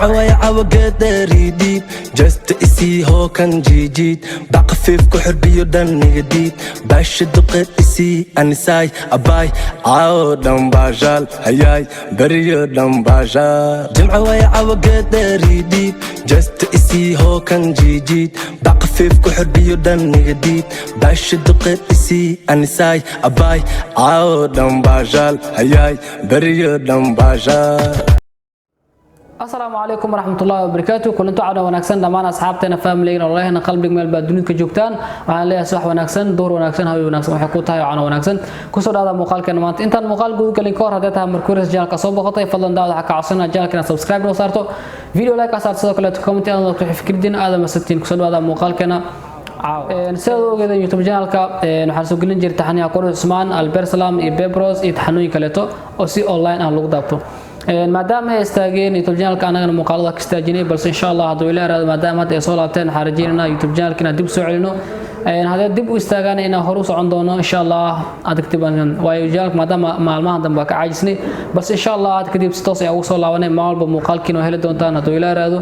جمعة ويعوى قدري ديب جست إسي هو كان جيجيد بقفيف كحربيو دن جديد باش دقت إسي أنساي أباي عاو دم باجال هياي بريو دم باجال جمعة ويعوى قدري ديب جست إسي هو كان جيجيد بقفيف كحربيو دن جديد باش دقت إسي أنساي أباي عاو دم باجال هياي بريو دم باجال. السلام عليكم ورحمة الله وبركاته. كلنتو عنا وناكسن دمان أصحابتنا فاملينا والله أنا قلبك مال بدونك جوكتان وعلى ليه صح وناكسن دور وناكسن هاي وناكسن وحكوتها وعنا وناكسن كسر هذا مقال كان مانت أنت المقال جوجل كلينكور هذا مركورس جالك صوب قطعي فضلا داود حكى عصنا جالك أنا سبسكرايب وصارته فيديو لايك أصار صدق لا تكومنت أنا لو تحب فكر دين هذا مسكتين كسر هذا مقال كان نسألوا كذا يوتيوب جالك نحرسوا قلنا جرت تحني أقول عثمان البرسلام إببروز يتحنوا يكلتو أو سي أونلاين أنا لوك دابتو maadaama ay istaageen YouTube channel-ka anagana muuqaalada ka istaajinay balse insha Allah haduu ilaahay maadaama ay soo laabteen xariijinayna YouTube channel-kina dib soo celino hadii dib u istaagaan inaan hor u socon doono insha Allah adagtiban waayo channel maadaama maalmahan dambe ka caajisnay balse insha Allah aad kadib si toos ah ugu soo laabanay maalba muuqaalkiina heli doontaan haduu ilaahay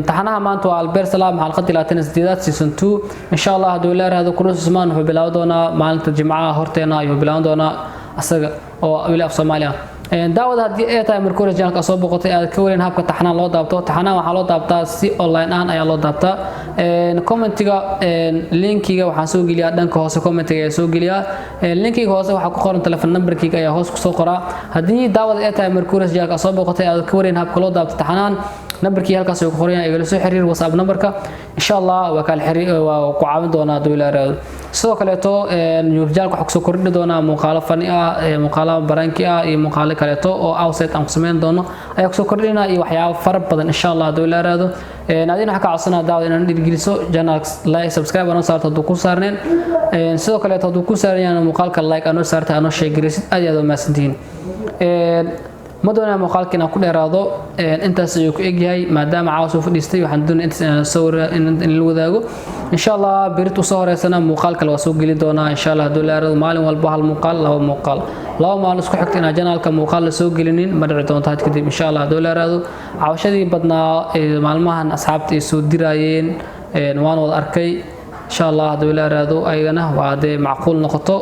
taxanaha maanta waa Albert Salam xalqadii 28 season 2 insha Allah haduu ilaahay ku rusmaan wuxuu bilaaw doonaa maalinta Jimcaha horteena ayuu bilaaw doonaa asaga oo wiilaf Soomaaliya daawada hadii ay tahay markuu channel-ka soo boqotay aad ka weyn habka taxanaan loo daabto taxanaan waxa loo daabtaa si online aan ayaa loo daabtaa commentiga linkiga waxaan soo geliyaa dhanka hoose commentiga ayaa soo geliyaa linkiga hoose waxa ku qoran telephone numberkiga ayaa hoos ku soo qoraa hadii daawada ay tahay markuu channel-ka soo boqotay aad ka weyn habka loo daabto taxanaan numberkii halkaas uu ku qoran yahay igala soo xiriir WhatsApp numberka insha Allah waa kala xiriir waa ku caawin doona duulaaraad sidoo kale to jaalka waxa soo kordhin doona muuqaalo fani ah muuqaalo baranki ah iyo muuqaalo kale to oo outside aan sameyn doono ayaa soo kordhina iyo waxyaabo far badan insha Allah duulaaraad adina waxa ka codsanaa daawada inaan dhigeliso channel like subscribe ana saarto haduu ku saarneen sidoo kale haduu ku saarneen muuqaalka like ana saarto ana sheeg garisid aad iyo aad u maasantiin مدونا مقالكنا كل إرادة أنت سيك إجهاي ما دام عاوز فديستي وحندون أنت صور إن الوذاقو إن شاء الله بيرتو صور سنة مقالك الوسوق اللي دونا إن شاء الله دولار مالهم والبحر المقال له مقال لو ما نسكو حكتنا جنال كمقال السوق اللينين مدرتون تحت كده إن شاء الله دولار هذا عوشدي بدنا معلومات أصحابتي سود درايين نوان والأركي إن شاء الله دولار هذا أيضا وهذا معقول نقطة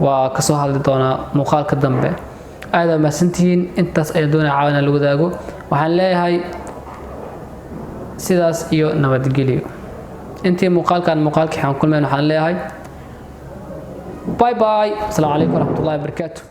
وكسوها دونا مقال كدنبه هذا ما سنتين أنت أيضون عاونا الوداعو وحن لهاي سيداس إيو نبض جليو أنتي مقال كان مقال كحن كل من وحن لهاي باي باي السلام عليكم ورحمة الله وبركاته.